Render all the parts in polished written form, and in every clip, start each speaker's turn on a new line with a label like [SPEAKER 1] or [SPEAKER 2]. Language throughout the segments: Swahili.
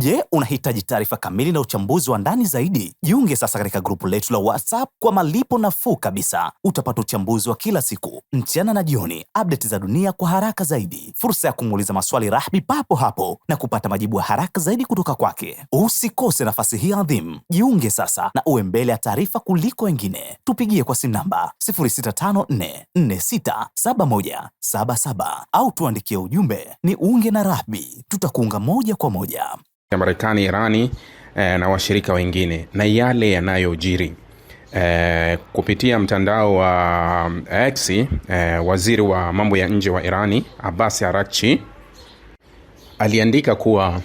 [SPEAKER 1] Je, unahitaji taarifa kamili na uchambuzi wa ndani zaidi? Jiunge sasa katika grupu letu la WhatsApp kwa malipo nafuu kabisa. Utapata uchambuzi wa kila siku, mchana na jioni, update za dunia kwa haraka zaidi, fursa ya kumuuliza maswali Rahby papo hapo na kupata majibu ya haraka zaidi kutoka kwake. Usikose nafasi hii adhimu. Jiunge sasa na uwe mbele ya taarifa kuliko wengine. Tupigie kwa simu namba 0654467177 au tuandikie ujumbe ni unge na Rahby. Tutakuunga moja kwa moja.
[SPEAKER 2] Ya Marekani, Irani na washirika wengine na yale yanayojiri kupitia mtandao wa X. Waziri wa mambo ya nje wa Irani Abbas Araghchi aliandika kuwa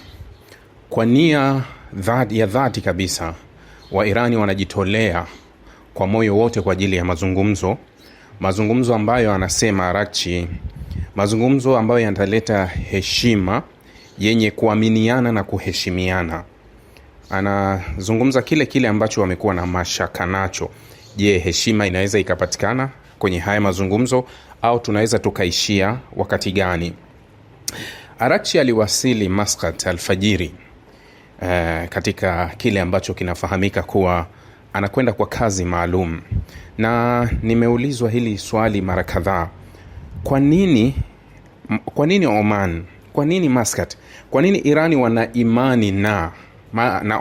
[SPEAKER 2] kwa nia ya dhati kabisa wa Irani wanajitolea kwa moyo wote kwa ajili ya mazungumzo ambayo anasema Araghchi, mazungumzo ambayo yataleta heshima yenye kuaminiana na kuheshimiana. Anazungumza kile ambacho wamekuwa na mashaka nacho. Je, heshima inaweza ikapatikana kwenye haya mazungumzo au tunaweza tukaishia wakati gani? Araghchi aliwasili Muscat alfajiri katika kile ambacho kinafahamika kuwa anakwenda kwa kazi maalum. Na nimeulizwa hili swali mara kadhaa. Kwa nini Oman? Kwa nini Muscat? Kwa nini Irani wana imani na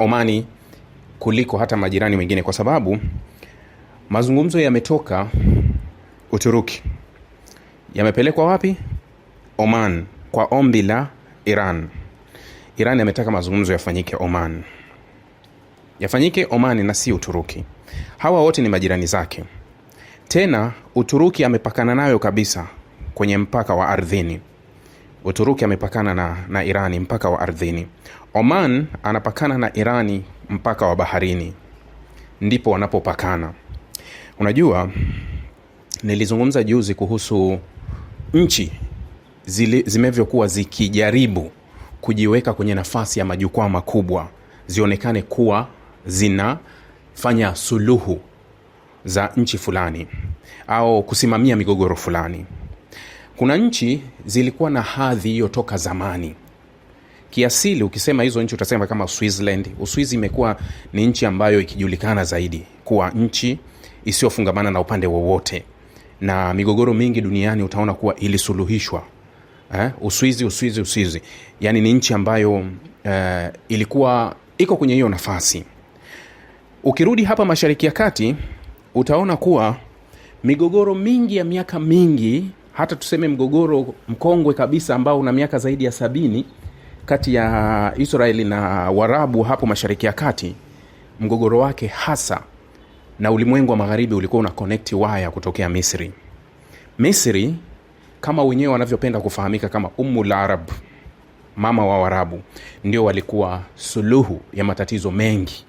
[SPEAKER 2] Omani kuliko hata majirani wengine? Kwa sababu mazungumzo yametoka Uturuki, yamepelekwa wapi? Oman, kwa ombi la Iran. Iran ametaka mazungumzo yafanyike Oman na si Uturuki. Hawa wote ni majirani zake. Tena Uturuki amepakana nayo kabisa kwenye mpaka wa ardhini. Uturuki amepakana na Irani mpaka wa ardhini. Oman anapakana na Irani mpaka wa baharini. Ndipo wanapopakana. Unajua, nilizungumza juzi kuhusu nchi zimevyokuwa zikijaribu kujiweka kwenye nafasi ya majukwaa makubwa, zionekane kuwa zinafanya suluhu za nchi fulani au kusimamia migogoro fulani. Kuna nchi zilikuwa na hadhi hiyo toka zamani. Kiasili ukisema hizo nchi utasema kama Switzerland. Uswizi imekuwa ni nchi ambayo ikijulikana zaidi kuwa nchi isiyofungamana na upande wowote, na migogoro mingi duniani utaona kuwa ilisuluhishwa. Uswizi yani ni nchi ambayo ilikuwa iko kwenye hiyo nafasi. Ukirudi hapa Mashariki ya Kati utaona kuwa migogoro mingi ya miaka mingi, hata tuseme mgogoro mkongwe kabisa ambao una miaka zaidi ya 70 kati ya Israeli na Waarabu hapo Mashariki ya Kati, mgogoro wake hasa na ulimwengu wa magharibi ulikuwa una connect waya kutokea Misri. Misri kama wenyewe wanavyopenda kufahamika kama Ummul Arab, mama wa Waarabu, ndio walikuwa suluhu ya matatizo mengi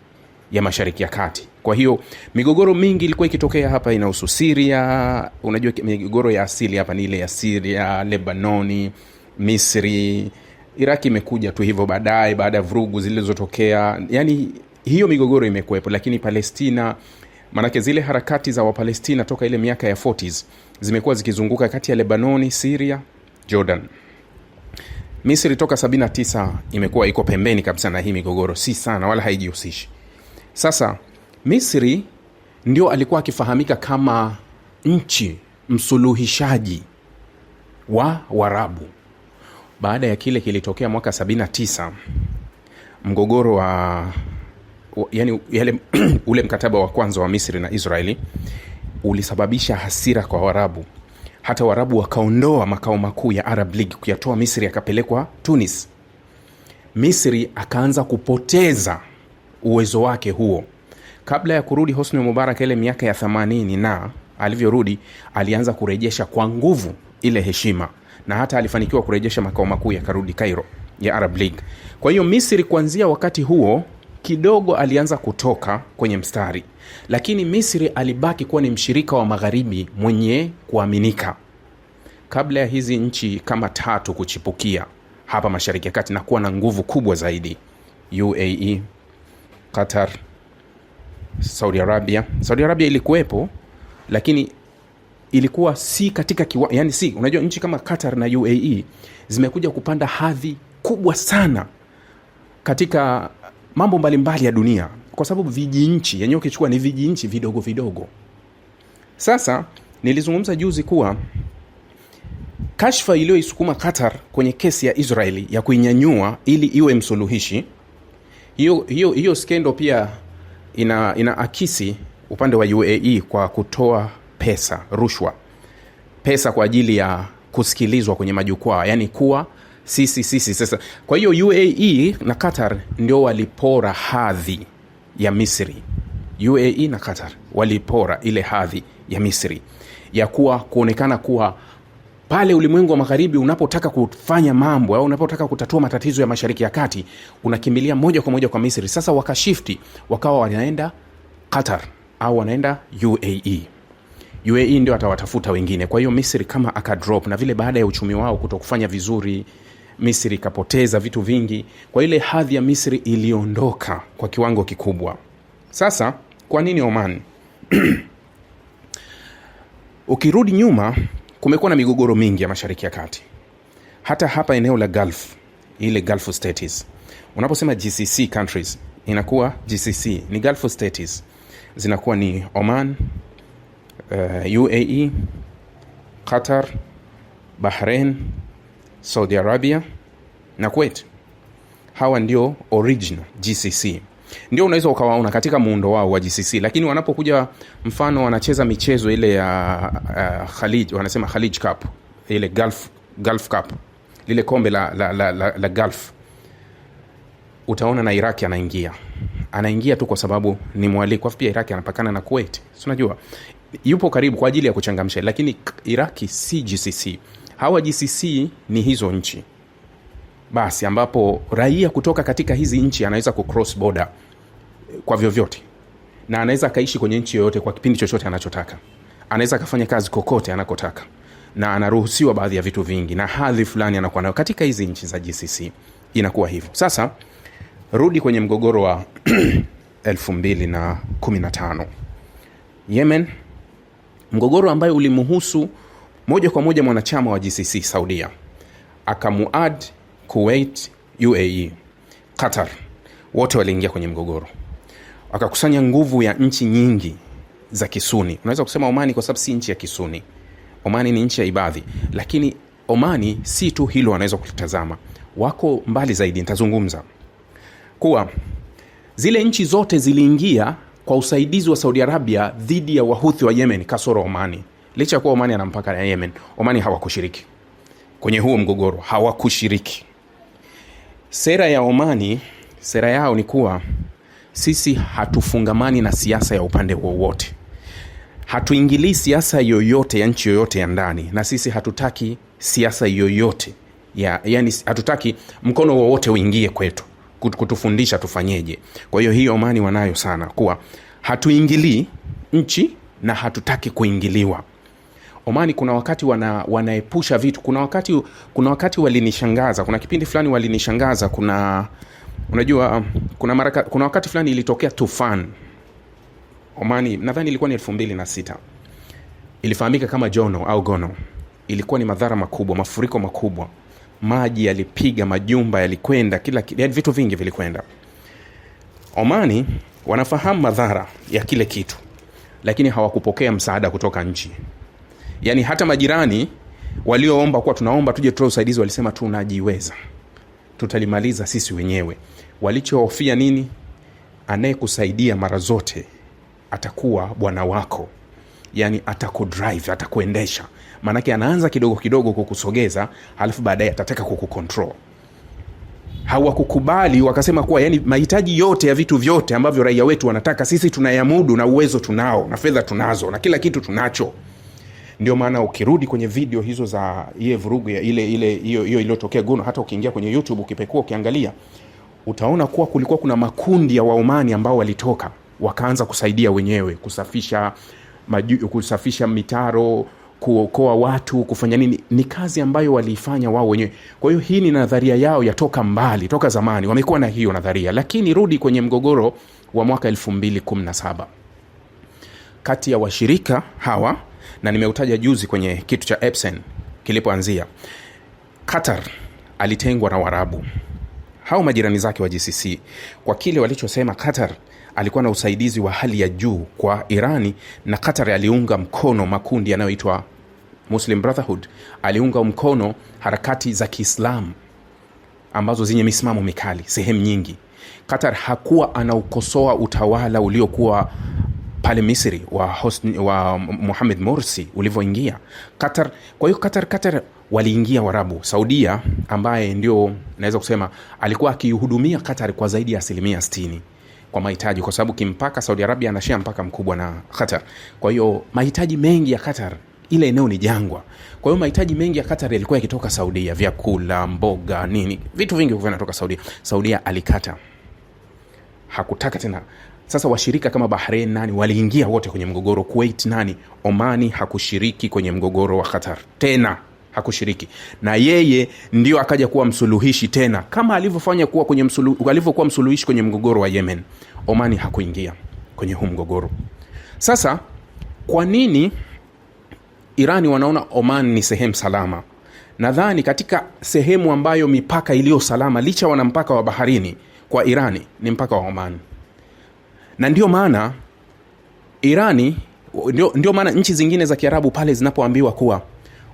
[SPEAKER 2] ya Mashariki ya Kati. Kwa hiyo migogoro mingi ilikuwa ikitokea hapa inahusu Syria. Unajua migogoro ya asili hapa ni ile ya Syria, Lebanoni, Misri. Iraki imekuja tu hivyo baadaye baada ya vurugu zilizotokea. Yani hiyo migogoro imekuwepo, lakini Palestina, manake zile harakati za Wapalestina toka ile miaka ya 40s zimekuwa zikizunguka kati ya Lebanoni, Syria, Jordan. Misri toka 79 imekuwa iko pembeni kabisa na hii migogoro, si sana wala haijihusishi. Sasa Misri ndio alikuwa akifahamika kama nchi msuluhishaji wa Waarabu. Baada ya kile kilitokea mwaka 79, mgogoro wa ule mkataba wa kwanza wa Misri na Israeli ulisababisha hasira kwa Waarabu. Hata Waarabu wakaondoa makao makuu ya Arab League, kuyatoa Misri akapelekwa Tunis. Misri akaanza kupoteza uwezo wake huo. Kabla ya kurudi Hosni Mubarak ile miaka ya 80, na alivyorudi alianza kurejesha kwa nguvu ile heshima, na hata alifanikiwa kurejesha makao makuu yakarudi Cairo ya Arab League. Kwa hiyo Misri kuanzia wakati huo kidogo alianza kutoka kwenye mstari, lakini Misri alibaki kuwa ni mshirika wa magharibi mwenye kuaminika. Kabla ya hizi nchi kama 3 kuchipukia hapa Mashariki ya Kati na kuwa na nguvu kubwa zaidi, UAE, Qatar, Saudi Arabia ilikuwepo, lakini ilikuwa si katika yani si, unajua nchi kama Qatar na UAE zimekuja kupanda hadhi kubwa sana katika mambo mbalimbali ya dunia, kwa sababu vijinchi yenyewe ukichukua ni vijinchi vidogo vidogo. Sasa nilizungumza juzi kuwa kashfa iliyoisukuma Qatar kwenye kesi ya Israeli ya kuinyanyua ili iwe msuluhishi, hiyo skendo pia ina akisi upande wa UAE kwa kutoa pesa, rushwa, pesa kwa ajili ya kusikilizwa kwenye majukwaa, yani kuwa sisi sasa. Kwa hiyo UAE na Qatar ndio walipora hadhi ya Misri. UAE na Qatar walipora ile hadhi ya Misri ya kuonekana kuwa pale ulimwengu wa magharibi unapotaka kufanya mambo au unapotaka kutatua matatizo ya Mashariki ya Kati unakimbilia moja kwa moja kwa Misri. Sasa wakashifti, wakawa wanaenda Qatar au wanaenda UAE. UAE ndio atawatafuta wengine. Kwa hiyo Misri kama akadrop, na vile baada ya uchumi wao kutokufanya vizuri, Misri kapoteza vitu vingi, kwa ile hadhi ya Misri iliondoka kwa kiwango kikubwa. Sasa kwa nini Oman? Ukirudi nyuma, kumekuwa na migogoro mingi ya Mashariki ya Kati. Hata hapa eneo la Gulf, ile Gulf states. Unaposema GCC countries, inakuwa GCC ni Gulf states. Zinakuwa ni Oman, UAE, Qatar, Bahrain, Saudi Arabia na Kuwait. Hawa ndio original GCC. Ndio unaweza ukawaona katika muundo wao wa GCC, lakini wanapokuja mfano wanacheza michezo ile ya Khalij, wanasema Khalij Cup, ile Gulf Cup, lile kombe la Gulf, utaona na Iraki anaingia tu kwa sababu ni mwaliko. Pia Iraki anapakana na Kuwait, unajua yupo karibu kwa ajili ya kuchangamsha, lakini Iraki si GCC. Hawa GCC ni hizo nchi basi ambapo raia kutoka katika hizi nchi anaweza kucross border kwa vyovyote, na anaweza kaishi kwenye nchi yoyote kwa kipindi chochote anachotaka, anaweza kufanya kazi kokote anakotaka, na anaruhusiwa baadhi ya vitu vingi, na hadhi fulani anakuwa nayo katika hizi nchi za GCC. Inakuwa hivyo. Sasa rudi kwenye mgogoro wa 2015 Yemen, mgogoro ambayo ulimhusu moja kwa moja mwanachama wa GCC Saudia, akamuad Kuwait, UAE, Qatar, wote waliingia kwenye mgogoro. Wakakusanya nguvu ya nchi nyingi za Kisuni. Unaweza kusema Omani kwa sababu si nchi ya Kisuni. Omani ni nchi ya Ibadhi, lakini Omani si tu hilo wanaweza kulitazama. Wako mbali zaidi. Nitazungumza kuwa zile nchi zote ziliingia kwa usaidizi wa Saudi Arabia dhidi ya Wahuthi wa Yemen kasoro Omani. Licha kuwa Omani ana mpaka na Yemen, Omani hawakushiriki kwenye huo mgogoro, hawakushiriki. Sera ya Omani, sera yao ni kuwa sisi hatufungamani na siasa ya upande wowote. Hatuingilii siasa yoyote ya nchi yoyote ya ndani, na sisi hatutaki siasa yoyote yani hatutaki mkono wowote uingie kwetu kutufundisha tufanyeje. Kwa hiyo Omani wanayo sana kuwa hatuingilii nchi na hatutaki kuingiliwa. Omani kuna wakati wanaepusha vitu. Kuna wakati walinishangaza. Kuna kipindi fulani walinishangaza. Unajua kuna wakati fulani ilitokea tufan Omani, nadhani ilikuwa ni 2006. Ilifahamika kama Jono au Gono. Ilikuwa ni madhara makubwa, mafuriko makubwa. Maji yalipiga, majumba yalikwenda, vitu vingi vilikwenda. Omani wanafahamu madhara ya kile kitu, lakini hawakupokea msaada kutoka nchi. Yani hata majirani walioomba kwa tunaomba tuje tutoe usaidizi, walisema tunajiweza, tutalimaliza sisi wenyewe. Walichohofia nini? Anayekusaidia mara zote atakuwa bwana wako, yani atakudrive, atakuendesha. Manake anaanza kidogo kidogo kukusogeza, halafu baadaye atataka kukukontrol. Hawakukubali, wakasema kuwa yani mahitaji yote ya vitu vyote ambavyo raia wetu wanataka sisi tunayamudu, na uwezo tunao, na fedha tunazo, na kila kitu tunacho. Ndio maana ukirudi kwenye video hizo za ile vurugu ya ile hiyo iliyotokea Gono, hata ukiingia kwenye YouTube ukipekua ukiangalia, utaona kuwa kulikuwa kuna makundi ya Waomani ambao walitoka wakaanza kusaidia wenyewe kusafisha mitaro, kuokoa watu, kufanya nini. Ni kazi ambayo waliifanya wao wenyewe. Kwa hiyo hii ni nadharia yao yatoka mbali, toka zamani wamekuwa na hiyo nadharia. Lakini rudi kwenye mgogoro wa mwaka 2017 kati ya washirika hawa, na nimeutaja juzi kwenye kitu cha Epson kilipoanzia. Qatar alitengwa na Waarabu, hao majirani zake wa GCC kwa kile walichosema Qatar alikuwa na usaidizi wa hali ya juu kwa Irani, na Qatar aliunga mkono makundi yanayoitwa Muslim Brotherhood, aliunga mkono harakati za Kiislamu ambazo zenye misimamo mikali sehemu nyingi. Qatar hakuwa anaukosoa utawala uliokuwa pale Misri wa Mohamed Morsi ulivyoingia Qatar. Kwa hiyo Qatar waliingia Warabu. Saudia ambaye ndio naweza kusema alikuwa akihudumia Qatar kwa zaidi ya 60% kwa mahitaji, kwa sababu kimpaka Saudi Arabia anashare mpaka mkubwa na Qatar. Kwa hiyo mahitaji mengi ya Qatar, ile eneo ni jangwa, kwa hiyo mahitaji mengi ya Qatar yalikuwa yakitoka Saudia, vyakula, mboga, nini, vitu vingi vinatoka Saudia. Saudia alikata, hakutaka tena. Sasa washirika kama Bahrain nani waliingia wote kwenye mgogoro. Kuwait nani, Omani hakushiriki kwenye mgogoro wa Qatar tena, hakushiriki, na yeye ndio akaja kuwa msuluhishi tena, kama alivyofanya kuwa kwenye alivyokuwa msuluhishi kwenye mgogoro wa Yemen. Omani hakuingia kwenye huu mgogoro. Sasa kwa nini Irani wanaona Oman ni sehemu salama? Nadhani katika sehemu ambayo mipaka iliyo salama, licha wana mpaka wa baharini kwa Irani, ni mpaka wa Oman. Na ndio maana Irani, ndio maana nchi zingine za Kiarabu pale zinapoambiwa kuwa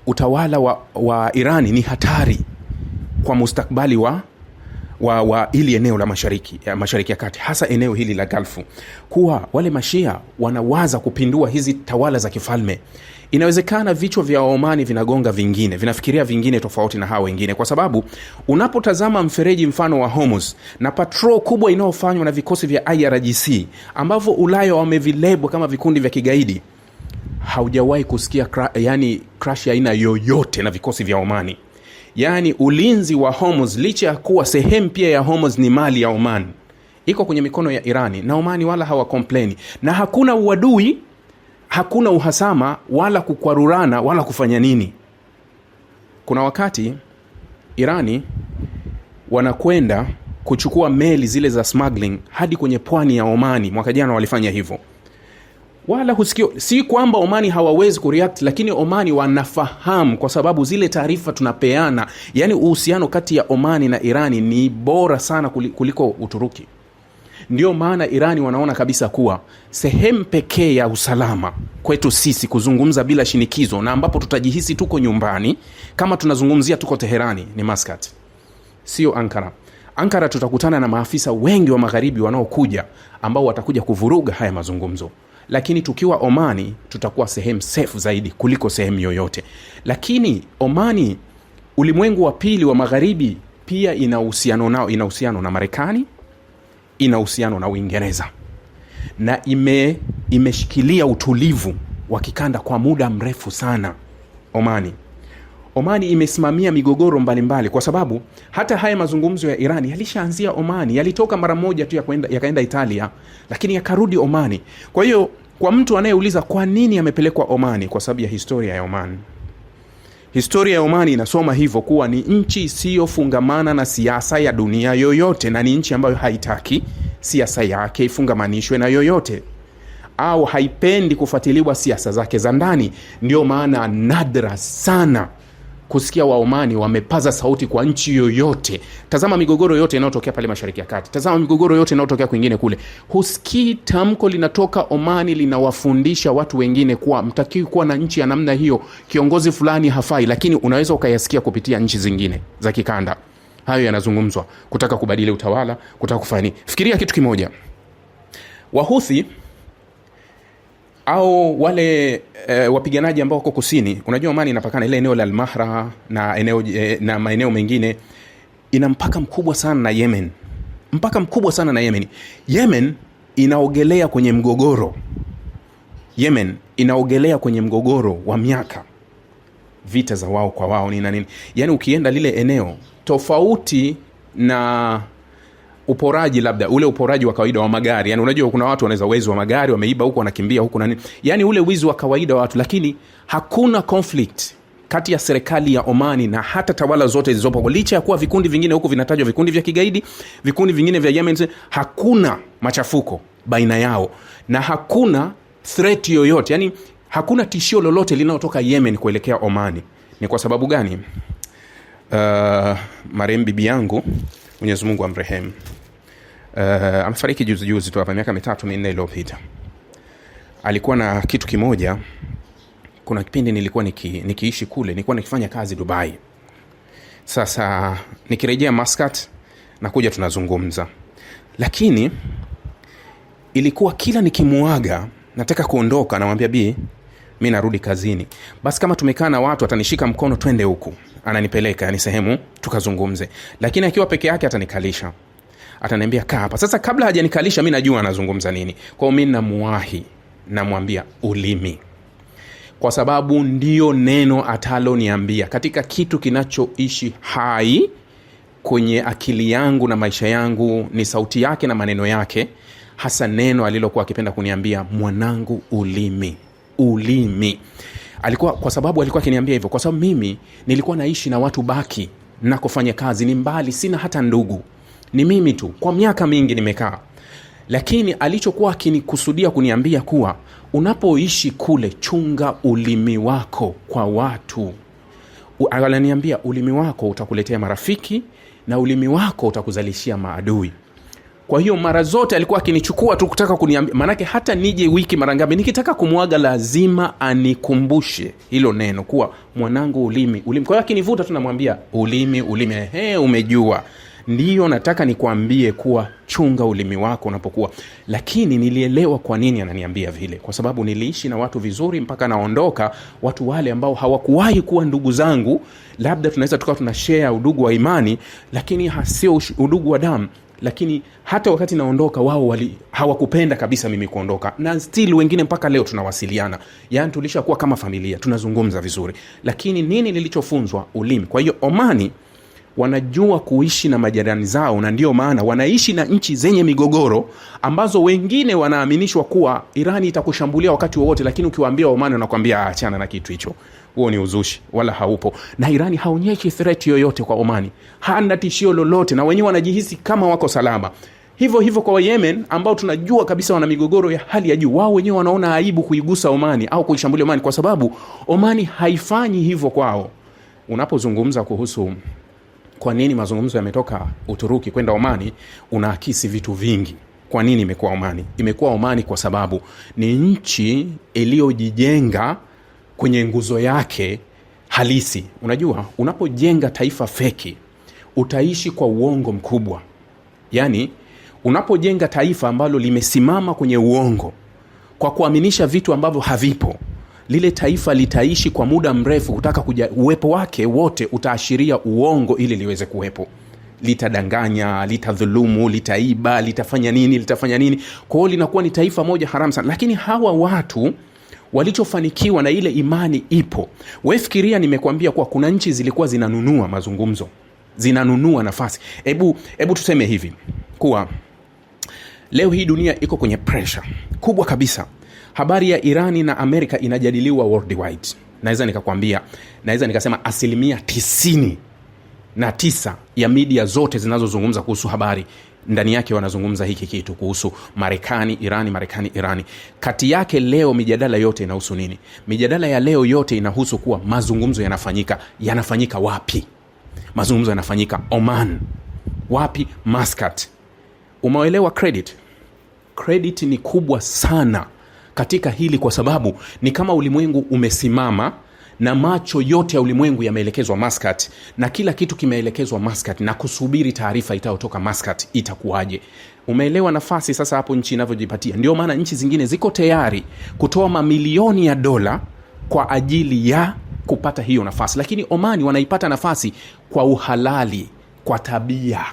[SPEAKER 2] utawala wa Irani ni hatari kwa mustakbali wa ili eneo la mashariki ya kati, hasa eneo hili la Gulfu, kuwa wale mashia wanawaza kupindua hizi tawala za kifalme. Inawezekana vichwa vya Omani vinagonga vingine, vinafikiria vingine tofauti na hao wengine, kwa sababu unapotazama mfereji mfano wa Hormuz na patrol kubwa inayofanywa na vikosi vya IRGC ambavyo Ulaya wamevilebo kama vikundi vya kigaidi, haujawahi kusikia crash ya aina yoyote na vikosi vya Omani. Yani ulinzi wa Hormuz, licha ya kuwa sehemu pia ya Hormuz ni mali ya Oman, iko kwenye mikono ya Irani, na Omani wala hawa complain, na hakuna uadui, hakuna uhasama wala kukwarurana wala kufanya nini. Kuna wakati Irani wanakwenda kuchukua meli zile za smuggling hadi kwenye pwani ya Omani. Mwaka jana walifanya hivyo. Wala husikio, si kwamba Omani hawawezi kureact, lakini Omani wanafahamu, kwa sababu zile taarifa tunapeana. Yani uhusiano kati ya Omani na Irani ni bora sana kuliko Uturuki. Ndio maana Irani wanaona kabisa kuwa sehemu pekee ya usalama kwetu sisi kuzungumza bila shinikizo, na ambapo tutajihisi tuko nyumbani kama tunazungumzia tuko Teherani, ni Muscat, sio Ankara. Ankara tutakutana na maafisa wengi wa magharibi wanaokuja, ambao watakuja kuvuruga haya mazungumzo. Lakini tukiwa Omani tutakuwa sehemu safe zaidi kuliko sehemu yoyote. Lakini Omani, ulimwengu wa pili wa magharibi, pia ina uhusiano na Marekani, ina uhusiano na Uingereza, na imeshikilia utulivu wa kikanda kwa muda mrefu sana. Omani imesimamia migogoro mbalimbali, kwa sababu hata haya mazungumzo ya Irani yalishaanzia Omani, yalitoka mara moja tu yakaenda Italia, lakini yakarudi Omani. Kwa hiyo kwa mtu anayeuliza kwa nini yamepelekwa Omani, kwa sababu ya historia ya Omani. Historia ya Omani inasoma hivyo kuwa ni nchi isiyofungamana na siasa ya dunia yoyote, na ni nchi ambayo haitaki siasa yake ifungamanishwe na yoyote, au haipendi kufuatiliwa siasa zake za ndani. Ndio maana nadra sana kusikia wa Omani wamepaza sauti kwa nchi yoyote. Tazama migogoro yote inayotokea pale Mashariki ya Kati, tazama migogoro yote inayotokea kwingine kule, husikii tamko linatoka Omani linawafundisha watu wengine kuwa mtakiwi kuwa na nchi ya namna hiyo, kiongozi fulani hafai. Lakini unaweza ukayasikia kupitia nchi zingine za kikanda. Hayo yanazungumzwa, kutaka kubadili utawala, kutaka kufanya. Fikiria kitu kimoja, Wahuthi au wale wapiganaji ambao wako kusini. Unajua Omani inapakana ile eneo la Al-Mahra na na maeneo mengine, ina mpaka mkubwa sana na Yemen. Mpaka mkubwa sana na Yemen. Yemen inaogelea kwenye mgogoro. Yemen inaogelea kwenye mgogoro wa miaka, vita za wao kwa wao, nini na nini. Yani ukienda lile eneo, tofauti na uporaji, labda ule uporaji wa kawaida wa magari. Yani unajua kuna watu wanaweza wezi wa magari, wameiba huko wanakimbia huko na nini. Yani ule wizi wa kawaida wa watu, lakini hakuna conflict kati ya serikali ya Omani na hata tawala zote zilizopo. Licha ya kuwa vikundi vingine huko vinatajwa vikundi vya kigaidi, vikundi vingine vya Yemen, hakuna machafuko baina yao na hakuna threat yoyote. Yani hakuna tishio lolote linalotoka Yemen kuelekea Omani. Ni kwa sababu gani? Marehemu bibi yangu Mwenyezi Mungu amrehemu. Amefariki juzi tu hapa miaka 3-4 iliyopita. Alikuwa na kitu kimoja. Kuna kipindi nilikuwa nikiishi kule, nilikuwa nikifanya kazi Dubai. Sasa nikirejea Muscat na kuja tunazungumza. Lakini ilikuwa kila nikimuaga nataka kuondoka, namwambia mimi narudi kazini. Basi kama tumekaa na watu atanishika mkono twende huku, ananipeleka yani sehemu tukazungumze. Lakini akiwa peke yake atanikalisha. Ataniambia kaa hapa. Sasa kabla hajanikalisha mimi najua anazungumza nini. Kwa hiyo mimi namuwahi, namwambia ulimi. Kwa sababu ndio neno ataloniambia katika kitu kinachoishi hai kwenye akili yangu na maisha yangu, ni sauti yake na maneno yake, hasa neno alilokuwa akipenda kuniambia, mwanangu ulimi. Ulimi. Kwa sababu alikuwa akiniambia hivyo, kwa sababu mimi nilikuwa naishi na watu baki na kufanya kazi, ni mbali, sina hata ndugu, ni mimi tu, kwa miaka mingi nimekaa. Lakini alichokuwa akinikusudia kuniambia kuwa unapoishi kule, chunga ulimi wako kwa watu. Ananiambia ulimi wako utakuletea marafiki na ulimi wako utakuzalishia maadui. Kwa hiyo mara zote alikuwa akinichukua tu kutaka kuniambia, manake hata nije wiki mara ngapi nikitaka kumuaga lazima anikumbushe hilo neno kuwa mwanangu ulimi, ulimi. Kwa hiyo akinivuta tu namwambia ulimi, ulimi. Umejua. Ndiyo nataka nikuambie kuwa chunga ulimi wako unapokuwa. Lakini nilielewa kwa nini ananiambia vile. Kwa sababu niliishi na watu vizuri mpaka naondoka, watu wale ambao hawakuwahi kuwa ndugu zangu, labda tunaweza tukawa tunashare udugu wa imani, lakini sio udugu wa damu. Lakini hata wakati naondoka wao hawakupenda kabisa mimi kuondoka, na still wengine mpaka leo tunawasiliana. Yaani tulishakuwa kama familia, tunazungumza vizuri. Lakini nini nilichofunzwa? Ulimi. Kwa hiyo Omani wanajua kuishi na majirani zao, na ndio maana wanaishi na nchi zenye migogoro ambazo wengine wanaaminishwa kuwa Irani itakushambulia wakati wowote, lakini ukiwaambia Omani wanakuambia achana na kitu hicho, huo ni uzushi, wala haupo. Na Irani haonyeshi threat yoyote kwa Omani, hana tishio lolote, na wenyewe wanajihisi kama wako salama. Hivyo kwa Yemen ambao tunajua kabisa wana migogoro ya hali ya juu, wao wenyewe wanaona aibu kuigusa Omani au kuishambulia Omani, kwa sababu Omani haifanyi hivyo kwao. Unapozungumza kuhusu kwa nini mazungumzo yametoka Uturuki kwenda Omani, unaakisi vitu vingi. Kwa nini imekuwa Omani? Imekuwa Omani kwa sababu ni nchi iliyojijenga kwenye nguzo yake halisi. Unajua, unapojenga taifa feki, utaishi kwa uongo mkubwa. Yaani, unapojenga taifa ambalo limesimama kwenye uongo, kwa kuaminisha vitu ambavyo havipo, lile taifa litaishi kwa muda mrefu kutaka kuja, uwepo wake wote utaashiria uongo ili liweze kuwepo. Litadanganya, litadhulumu, litaiba, litafanya nini. Kwa hiyo linakuwa ni taifa moja haramu sana. Lakini hawa watu walichofanikiwa na ile imani ipo. Wewe fikiria, nimekuambia kuwa kuna nchi zilikuwa zinanunua mazungumzo, zinanunua nafasi. Hebu tuseme hivi kuwa leo hii dunia iko kwenye pressure kubwa kabisa. Habari ya Irani na Amerika inajadiliwa worldwide. Naweza nikasema 99% ya media zote zinazozungumza kuhusu habari, ndani yake wanazungumza hiki kitu kuhusu Marekani, Irani. Kati yake leo mijadala yote inahusu nini? Mijadala ya leo yote inahusu kuwa mazungumzo yanafanyika wapi? Mazungumzo yanafanyika Oman. Wapi? Muscat. Umeelewa credit ni kubwa sana katika hili, kwa sababu ni kama ulimwengu umesimama na macho yote ya ulimwengu yameelekezwa Muscat, na kila kitu kimeelekezwa Muscat na kusubiri taarifa itayotoka Muscat itakuwaje. Umeelewa nafasi sasa hapo nchi inavyojipatia? Ndio maana nchi zingine ziko tayari kutoa mamilioni ya dola kwa ajili ya kupata hiyo nafasi. Lakini Omani wanaipata nafasi kwa uhalali, kwa tabia,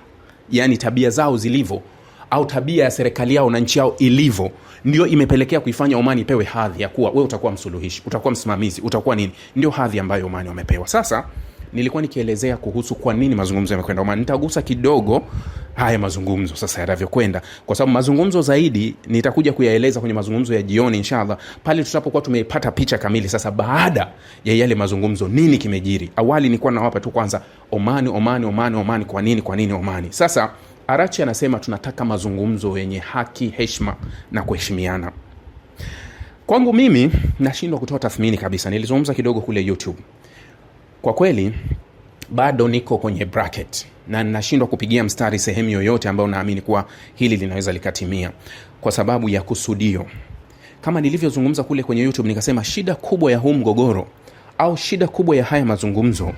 [SPEAKER 2] yani tabia zao zilivyo, au tabia ya serikali yao na nchi yao ilivyo, ndio imepelekea kuifanya Omani pewe hadhi ya kuwa wewe utakuwa msuluhishi, utakuwa msimamizi, utakuwa nini. Ndio hadhi ambayo Omani wamepewa. Sasa nilikuwa nikielezea kuhusu kwa nini mazungumzo yamekwenda Omani. Nitagusa kidogo haya mazungumzo sasa yanavyokwenda, kwa sababu mazungumzo zaidi nitakuja kuyaeleza kwenye mazungumzo ya jioni inshallah, pale tutapokuwa tumepata picha kamili sasa baada ya yale mazungumzo nini kimejiri. Awali nilikuwa nawapa tu kwanza Omani, kwa nini Omani. Sasa Arachi anasema tunataka mazungumzo yenye haki, heshima na kuheshimiana. Kwangu mimi nashindwa kutoa tathmini kabisa. Nilizungumza kidogo kule YouTube. Kwa kweli bado niko kwenye bracket na nashindwa kupigia mstari sehemu yoyote ambayo naamini kuwa hili linaweza likatimia kwa sababu ya kusudio. Kama nilivyozungumza kule kwenye YouTube, nikasema shida kubwa ya huu mgogoro au shida kubwa ya haya mazungumzo,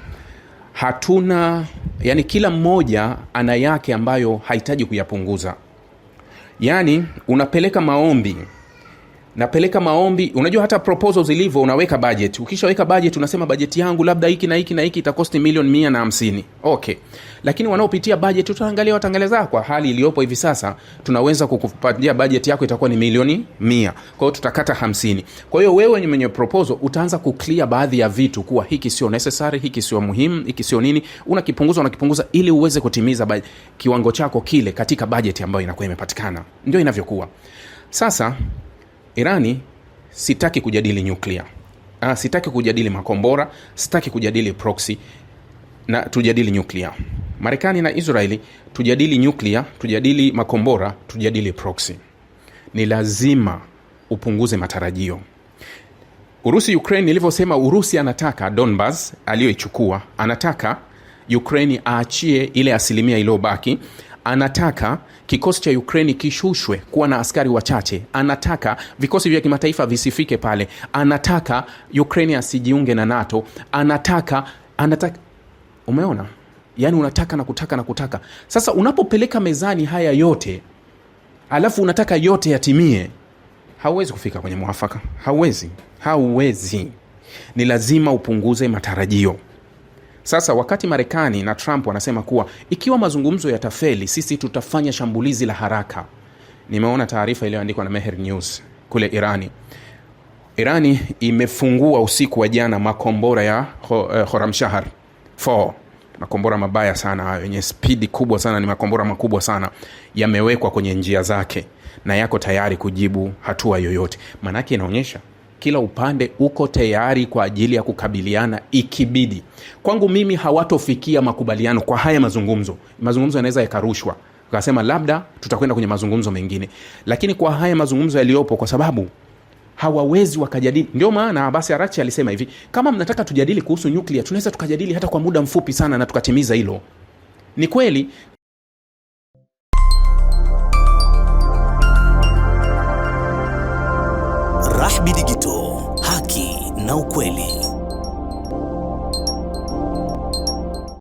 [SPEAKER 2] hatuna, yani kila mmoja ana yake ambayo hahitaji kuyapunguza. Yani unapeleka maombi, napeleka maombi, unajua hata proposals zilivyo, unaweka budget. Ukishaweka budget unasema budget yangu labda hiki na hiki na hiki itakosti milioni 150. Okay. Lakini wanaopitia budget tutaangalia watangaza kwa hali iliyopo hivi sasa, tunaweza kukupatia budget yako itakuwa ni milioni 100. Kwa hiyo tutakata 50. Kwa hiyo wewe ni mwenye proposal utaanza kuclear baadhi ya vitu kuwa hiki sio necessary, hiki sio muhimu, hiki sio nini, unakipunguza ili uweze kutimiza kiwango chako kile katika budget ambayo inakuwa imepatikana. Ndio inavyokuwa. Sasa Irani sitaki kujadili nuclear. Sitaki kujadili makombora, sitaki kujadili proxy, na tujadili nuclear. Marekani na Israeli tujadili nuclear, tujadili makombora, tujadili proxy. Ni lazima upunguze matarajio. Urusi Ukraine, nilivyosema, Urusi anataka Donbas aliyoichukua, anataka Ukraine aachie ile asilimia iliyobaki, anataka kikosi cha Ukraine kishushwe kuwa na askari wachache, anataka vikosi vya kimataifa visifike pale, anataka Ukraine asijiunge na NATO, anataka umeona? Yani unataka na kutaka na kutaka. Sasa unapopeleka mezani haya yote, alafu unataka yote yatimie, hauwezi kufika kwenye mwafaka. Hauwezi. Ni lazima upunguze matarajio. Sasa wakati Marekani na Trump wanasema kuwa ikiwa mazungumzo yatafeli, sisi tutafanya shambulizi la haraka. Nimeona taarifa iliyoandikwa na Mehr News kule Irani imefungua usiku wa jana makombora ya Khorramshahr 4. Makombora mabaya sana yenye spidi kubwa sana, ni makombora makubwa sana, yamewekwa kwenye njia zake na yako tayari kujibu hatua yoyote. Manake inaonyesha kila upande uko tayari kwa ajili ya kukabiliana ikibidi. Kwangu mimi hawatofikia makubaliano kwa haya mazungumzo. Mazungumzo yanaweza yakarushwa, ukasema labda tutakwenda kwenye mazungumzo mengine. Lakini kwa haya mazungumzo yaliyopo, kwa sababu hawawezi wakajadili. Ndio maana Abbas Araghchi alisema hivi, kama mnataka tujadili kuhusu nuclear, tunaweza tukajadili hata kwa muda mfupi sana na tukatimiza hilo. Ni kweli